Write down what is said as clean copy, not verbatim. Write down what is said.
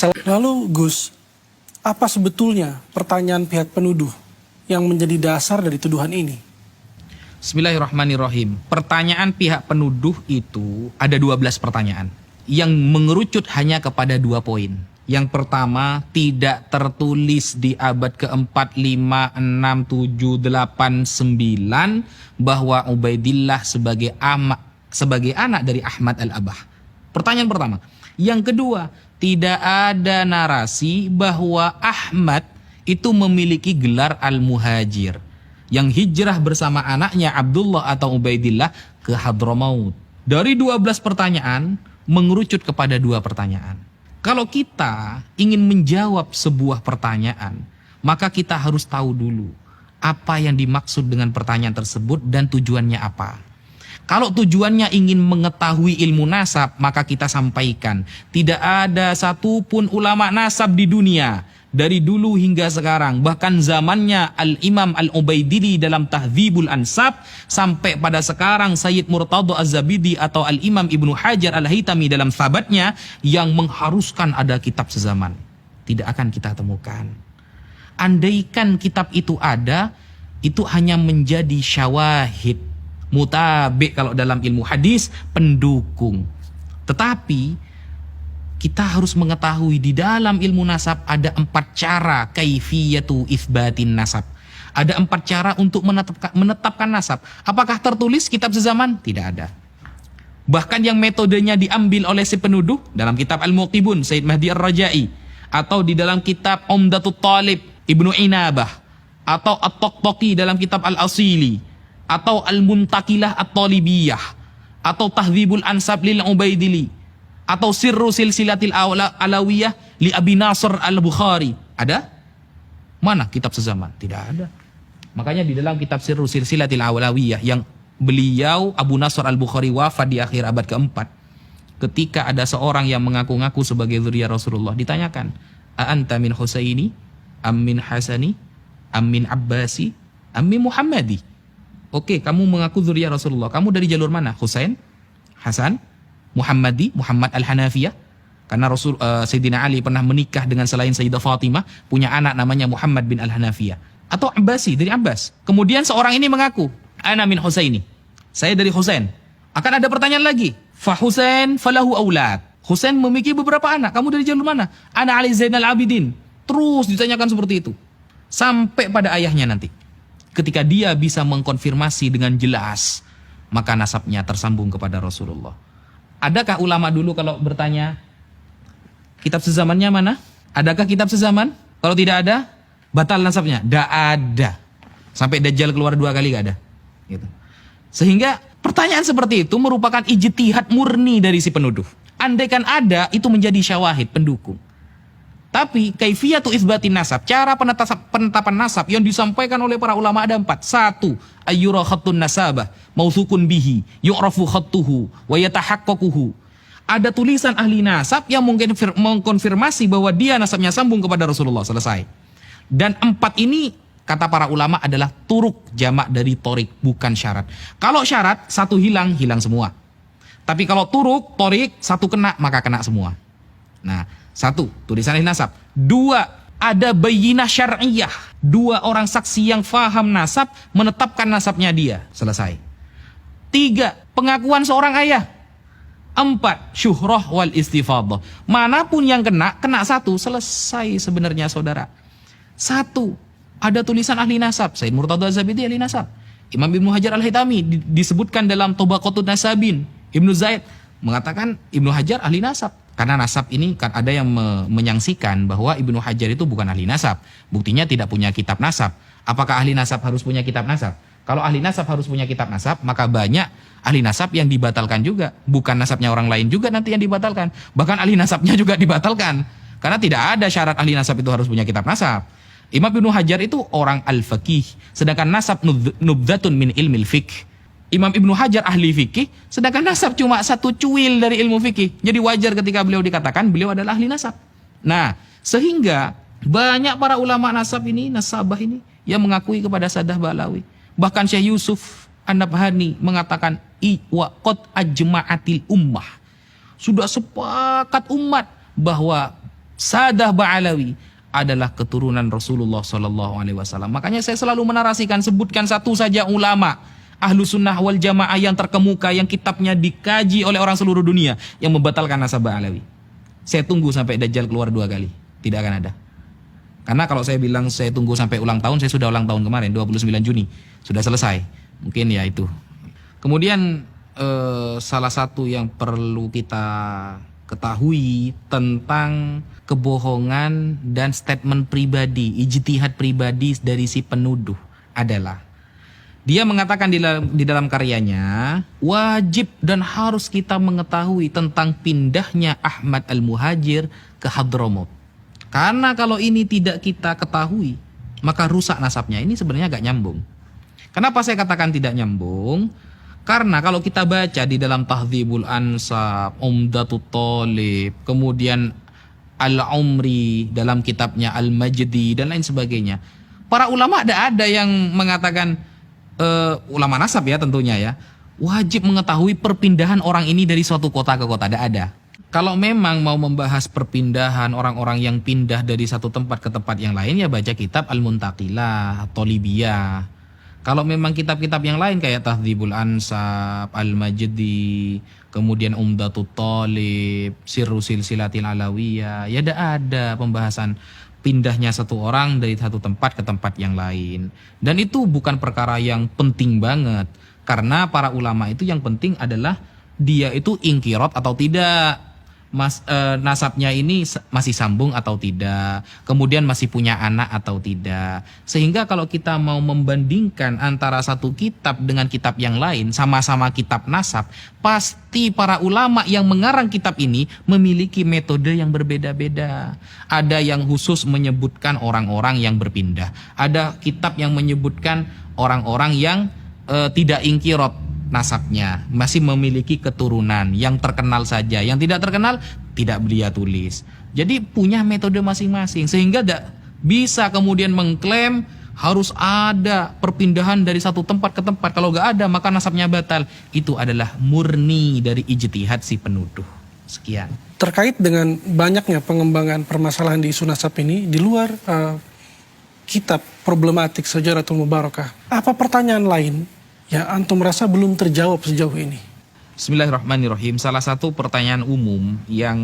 Lalu Gus, apa sebetulnya pertanyaan pihak penuduh yang menjadi dasar dari tuduhan ini? Bismillahirrahmanirrahim. Pertanyaan pihak penuduh itu ada 12 pertanyaan yang mengerucut hanya kepada 2 poin. Yang pertama, tidak tertulis di abad keempat, 5, 6, 7, 8, 9 bahwa Ubaidillah sebagai anak dari Ahmad al-Abah. Pertanyaan pertama. Yang kedua, tidak ada narasi bahwa Ahmad itu memiliki gelar al-muhajir yang hijrah bersama anaknya Abdullah atau Ubaidillah ke Hadramaut. Dari 12 pertanyaan mengerucut kepada 2 pertanyaan. Kalau kita ingin menjawab sebuah pertanyaan, maka kita harus tahu dulu apa yang dimaksud dengan pertanyaan tersebut dan tujuannya apa. Kalau tujuannya ingin mengetahui ilmu nasab, maka kita sampaikan. Tidak ada satupun ulama nasab di dunia dari dulu hingga sekarang, bahkan zamannya Al-Imam Al-Ubaidili dalam Tahdzibul Ansab, sampai pada sekarang Sayyid Murtadha Az-Zabidi atau Al-Imam Ibnu Hajar Al-Haytami dalam Thabatnya, yang mengharuskan ada kitab sezaman. Tidak akan kita temukan. Andaikan kitab itu ada, itu hanya menjadi syawahid, mutabi' kalau dalam ilmu hadis, pendukung. Tetapi kita harus mengetahui di dalam ilmu nasab ada 4 cara kaifiyatu itsbatin nasab. Ada 4 cara untuk menetapkan nasab. Apakah tertulis kitab sezaman? Tidak ada. Bahkan yang metodenya diambil oleh si penuduh dalam kitab Al-Muqibun Sayyid Mahdi Ar-Rajai, atau di dalam kitab Umdatut Talib Ibnu Inabah, atau At-Taqtaqi dalam kitab Al-Asili, atau Al-Muntaqilah At-Talibiyah, atau Tahdzibul Ansab lil Ubaidili, atau Sirru Silsilatil Alawiyah li Abi Nasr Al-Bukhari. Ada? Mana kitab sezaman? Tidak ada. Makanya di dalam kitab Sirru Silsilatil Alawiyah yang beliau Abu Nasr Al-Bukhari wafat di akhir abad keempat, ketika ada seorang yang mengaku-ngaku sebagai zuriyah Rasulullah, ditanyakan, "A anta min Husaini, am min Hasani, am min Abbasi, am min Muhammadi?" Oke, kamu mengaku zuriyah Rasulullah. Kamu dari jalur mana? Husain, Hasan, Muhammadi, Muhammad Al-Hanafiyah. Karena Sayyidina Ali pernah menikah dengan selain Sayyidah Fatimah, punya anak namanya Muhammad bin Al-Hanafiyah. Atau Abbasi, dari Abbas. Kemudian seorang ini mengaku, "Ana min Husaini." Saya dari Husain. Akan ada pertanyaan lagi. Fa Husain falahu aulad. Husain memiliki beberapa anak. Kamu dari jalur mana? Ana Ali Zainal Abidin. Terus ditanyakan seperti itu. Sampai pada ayahnya nanti. Ketika dia bisa mengkonfirmasi dengan jelas, maka nasabnya tersambung kepada Rasulullah. Adakah ulama dulu kalau bertanya, kitab sezamannya mana? Adakah kitab sezaman? Kalau tidak ada, batal nasabnya? Tidak ada. Sampai Dajjal keluar 2 kali gak ada. Gitu. Sehingga pertanyaan seperti itu merupakan ijtihad murni dari si penuduh. Andaikan ada, itu menjadi syawahid, pendukung. Tapi kaifiyatu itsbatin nasab, cara penetapan nasab yang disampaikan oleh para ulama ada 4. 1. Ayyura khattun nasabah mautsukun bihi yu'rafu khattuhu wa yatahaqqaquhu. Ada tulisan ahli nasab yang mungkin mengkonfirmasi bahwa dia nasabnya sambung kepada Rasulullah. Selesai. Dan 4 ini kata para ulama adalah turuk, jamak dari torik, bukan syarat. Kalau syarat 1 hilang, hilang semua. Tapi kalau turuk, torik, 1 kena, maka kena semua. Nah, 1, tulisan ahli nasab. 2, ada bayyinah syar'iyah. 2 orang saksi yang faham nasab menetapkan nasabnya dia. Selesai. 3, pengakuan seorang ayah. 4, syuhrah wal istifadah. Manapun yang kena 1. Selesai sebenarnya saudara. 1, ada tulisan ahli nasab. Sayyid Murtadha Az-Zabidi ahli nasab. Imam Ibnu Hajar Al-Haytami disebutkan dalam Tabaqatun Nasabin. Ibnu Zaid mengatakan Ibnu Hajar ahli nasab. Karena nasab ini kan ada yang menyangsikan bahwa Ibnu Hajar itu bukan ahli nasab. Buktinya tidak punya kitab nasab. Apakah ahli nasab harus punya kitab nasab? Kalau ahli nasab harus punya kitab nasab, maka banyak ahli nasab yang dibatalkan juga. Bukan nasabnya orang lain juga nanti yang dibatalkan. Bahkan ahli nasabnya juga dibatalkan. Karena tidak ada syarat ahli nasab itu harus punya kitab nasab. Imam Ibnu Hajar itu orang al-faqih. Sedangkan nasab nubdatun min ilmil fiqh. Imam Ibnu Hajar ahli fikih, sedangkan nasab cuma 1 cuil dari ilmu fikih. Jadi wajar ketika beliau dikatakan beliau adalah ahli nasab. Nah, sehingga banyak para ulama nasab ini, nasabah ini, yang mengakui kepada Saddah Ba'alawi. Bahkan Syekh Yusuf An-Nabhani mengatakan, wa qad ajma'atil ummah. Sudah sepakat umat bahwa Sadah Ba'alawi adalah keturunan Rasulullah Sallallahu Alaihi Wasallam. Makanya saya selalu menarasikan, sebutkan satu saja ulama ahlu sunnah wal jamaah yang terkemuka, yang kitabnya dikaji oleh orang seluruh dunia, yang membatalkan nasab Ba'alawi. Saya tunggu sampai Dajjal keluar 2 kali, tidak akan ada. Karena kalau saya bilang saya tunggu sampai ulang tahun, saya sudah ulang tahun kemarin 29 Juni, sudah selesai. Mungkin ya itu. Kemudian salah satu yang perlu kita ketahui tentang kebohongan dan statement pribadi, ijtihad pribadi dari si penuduh adalah dia mengatakan di dalam karyanya, wajib dan harus kita mengetahui tentang pindahnya Ahmad Al-Muhajir ke Hadramaut. Karena kalau ini tidak kita ketahui, maka rusak nasabnya. Ini sebenarnya agak nyambung. Kenapa saya katakan tidak nyambung? Karena kalau kita baca di dalam Tahdzibul Ansab, Umdatut Thalib, kemudian Al-Umri dalam kitabnya Al-Majdi dan lain sebagainya, para ulama ada yang mengatakan, ulama nasab ya tentunya ya, wajib mengetahui perpindahan orang ini dari suatu kota ke kota. Ada. Kalau memang mau membahas perpindahan orang-orang yang pindah dari satu tempat ke tempat yang lain, ya baca kitab Al-Muntaqilah, Thalibiyah. Kalau memang kitab-kitab yang lain kayak Tahdzibul Ansab, Al-Majdi, kemudian Umdatut Thalib, Sirru Silsilatil Alawiyah, ya ada pembahasan pindahnya satu orang dari satu tempat ke tempat yang lain. Dan itu bukan perkara yang penting banget, karena para ulama itu yang penting adalah dia itu ingkirot atau tidak, nasabnya ini masih sambung atau tidak, kemudian masih punya anak atau tidak. Sehingga kalau kita mau membandingkan antara satu kitab dengan kitab yang lain, sama-sama kitab nasab, pasti para ulama yang mengarang kitab ini memiliki metode yang berbeda-beda. Ada yang khusus menyebutkan orang-orang yang berpindah, ada kitab yang menyebutkan orang-orang yang tidak ingkirot nasabnya, masih memiliki keturunan yang terkenal saja, yang tidak terkenal tidak beliau tulis. Jadi punya metode masing-masing, sehingga tidak bisa kemudian mengklaim harus ada perpindahan dari satu tempat ke tempat. Kalau nggak ada maka nasabnya batal. Itu adalah murni dari ijtihad si penuduh. Sekian. Terkait dengan banyaknya pengembangan permasalahan di isu nasab ini di luar kitab problematik Syajaratul Mubarakah, apa pertanyaan lain yang antum merasa belum terjawab sejauh ini? Bismillahirrahmanirrahim. Salah satu pertanyaan umum yang